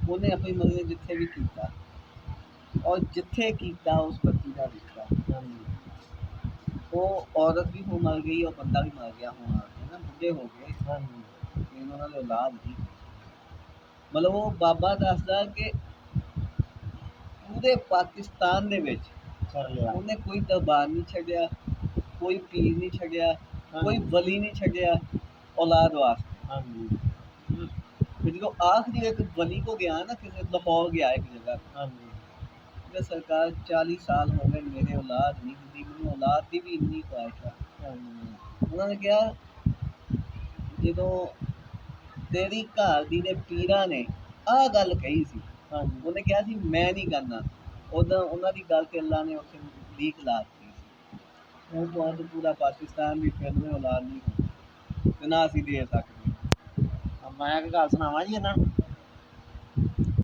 ਉਹਨੇ ਆਪਣੀ ਮਰਜ਼ੀ ਨਾਲ ਜਿੱਥੇ ਵੀ ਕੀਤਾ, ਔਰ ਜਿੱਥੇ ਕੀਤਾ ਉਸ ਬੱਚੀ ਦਾ ਰਿਸ਼ਤਾ, ਉਹ ਔਰਤ ਵੀ ਹੁਣ ਮਰ ਗਈ, ਉਹ ਬੰਦਾ ਵੀ ਮਰ ਗਿਆ, ਹੁਣ ਹੈ ਨਾ, ਬੁੱਢੇ ਹੋ ਗਏ, ਲੇਕਿਨ ਉਹਨਾਂ ਦੀ ਔਲਾਦ ਨਹੀਂ। ਮਤਲਬ ਉਹ ਬਾਬਾ ਦੱਸਦਾ ਕਿ ਪੂਰੇ ਪਾਕਿਸਤਾਨ ਦੇ ਵਿੱਚ ਉਹਨੇ ਕੋਈ ਦਰਬਾਰ ਨਹੀਂ ਛੱਡਿਆ, ਕੋਈ ਪੀਰ ਨਹੀਂ ਛੱਡਿਆ, ਕੋਈ ਵਲੀ ਨਹੀਂ ਛੱਡਿਆ ਔਲਾਦ ਵਾਸਤੇ। ਫਿਰ ਜਦੋਂ ਆਖਰੀ ਇੱਕ ਵਲੀ ਕੋ ਗਿਆ ਨਾ, ਕਿਸੇ ਲਾਹੌਰ ਗਿਆ ਇੱਕ ਜਗ੍ਹਾ, ਕਿ ਸਰਕਾਰ 40 ਸਾਲ ਹੋ ਗਏ ਮੇਰੇ ਔਲਾਦ ਨਹੀਂ ਹੁੰਦੀ, ਮੈਨੂੰ ਔਲਾਦ ਦੀ ਵੀ ਇੰਨੀ ਖੁਆਇਸ਼ ਆ। ਉਹਨਾਂ ਨੇ ਕਿਹਾ ਜਦੋਂ ਤੇਰੀ ਘਰ ਦੀ ਦੇ ਪੀਰਾਂ ਨੇ ਆਹ ਗੱਲ ਕਹੀ ਸੀ, ਉਹਨੇ ਕਿਹਾ ਸੀ ਮੈਂ ਨਹੀਂ ਕਰਨਾ, ਉਦੋਂ ਉਹਨਾਂ ਦੀ ਗੱਲ ਤੇ ਅੱਲਾ ਨੇ ਉੱਥੇ ਲੀਕ ਲਾ ਦਿੱਤੀ ਸੀ, ਉਹ ਤੋਂ ਅੱਜ ਪੂਰਾ ਪਾਕਿਸਤਾਨ ਵੀ ਫਿਰ ਔਲਾਦ ਨਹੀਂ ਹੋਣੀ ਤੇ ਨਾ ਅਸੀਂ ਦੇ ਸਕਦੇ। ਮੈਂ ਇੱਕ ਗੱਲ ਸੁਣਾਵਾਂ ਜੀ ਇਹਨਾਂ ਨੂੰ।